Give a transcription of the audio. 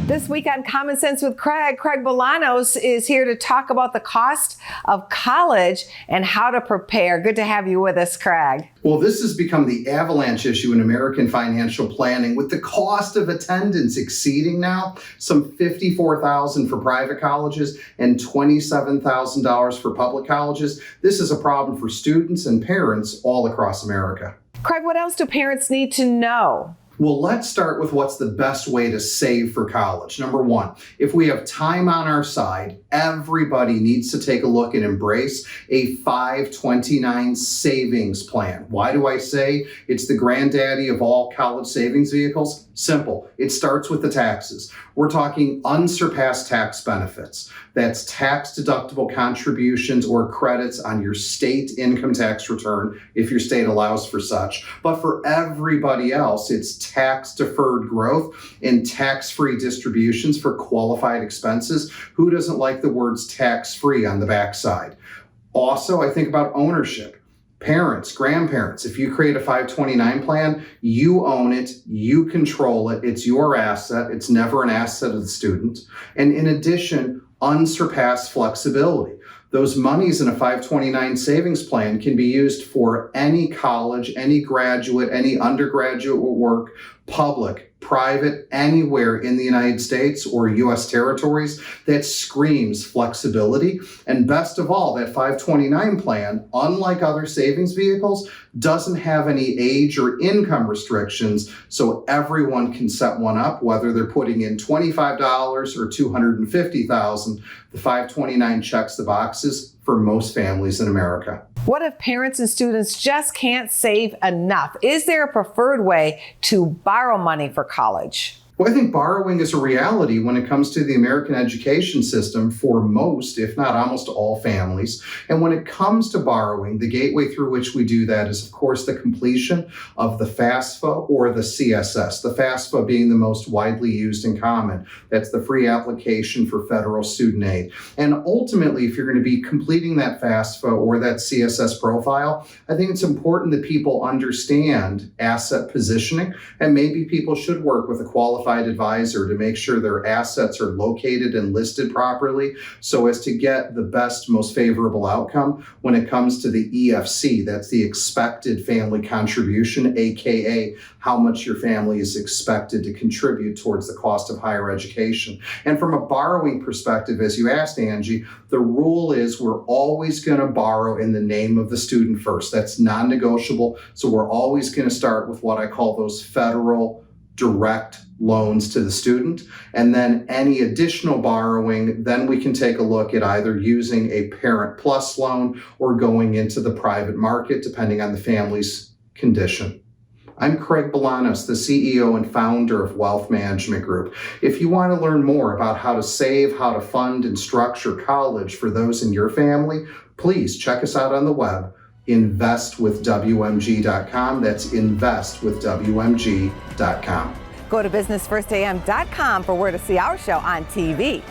This week on Common Sense with Craig Bolanos is here to talk about the cost of college and how to prepare. Good to have you with us, Craig. Well, this has become the avalanche issue in American financial planning, with the cost of attendance exceeding now some $54,000 for private colleges and $27,000 for public colleges. This is a problem for students and parents all across America. Craig, what else do parents need to know? Well, let's start with what's the best way to save for college. Number one, if we have time on our side, everybody needs to take a look and embrace a 529 savings plan. Why do I say it's the granddaddy of all college savings vehicles? Simple. It starts with the taxes. We're talking unsurpassed tax benefits. That's tax-deductible contributions or credits on your state income tax return, if your state allows for such. But for everybody else, it's tax-deferred growth and tax-free distributions for qualified expenses. Who doesn't like the words tax-free on the backside? Also, I think about ownership. Parents, grandparents, if you create a 529 plan, you own it, you control it, it's your asset, it's never an asset of the student. And in addition, unsurpassed flexibility. Those monies in a 529 savings plan can be used for any college, any graduate, any undergraduate work, public, private, anywhere in the United States or U.S. territories. That screams flexibility. And best of all, that 529 plan, unlike other savings vehicles, doesn't have any age or income restrictions, so everyone can set one up, whether they're putting in $25 or $250,000. The 529 checks the boxes for most families in America. What if parents and students just can't save enough? Is there a preferred way to borrow money for college? Well, I think borrowing is a reality when it comes to the American education system for most, if not almost all families. And when it comes to borrowing, the gateway through which we do that is, of course, the completion of the FAFSA or the CSS, the FAFSA being the most widely used and common. That's the free application for federal student aid. And ultimately, if you're going to be completing that FAFSA or that CSS profile, I think it's important that people understand asset positioning, and maybe people should work with a qualified advisor to make sure their assets are located and listed properly so as to get the best, most favorable outcome when it comes to the EFC. That's the expected family contribution, aka how much your family is expected to contribute towards the cost of higher education. And from a borrowing perspective, as you asked, Angie, the rule is we're always going to borrow in the name of the student first. That's non-negotiable. So we're always going to start with what I call those federal direct loans to the student. And then any additional borrowing, then we can take a look at either using a Parent Plus loan or going into the private market, depending on the family's condition. I'm Craig Bolanos, the CEO and founder of Wealth Management Group. If you want to learn more about how to save, how to fund and structure college for those in your family, please check us out on the web, investwithwmg.com. That's investwithwmg.com. Go to businessfirstam.com for where to see our show on TV.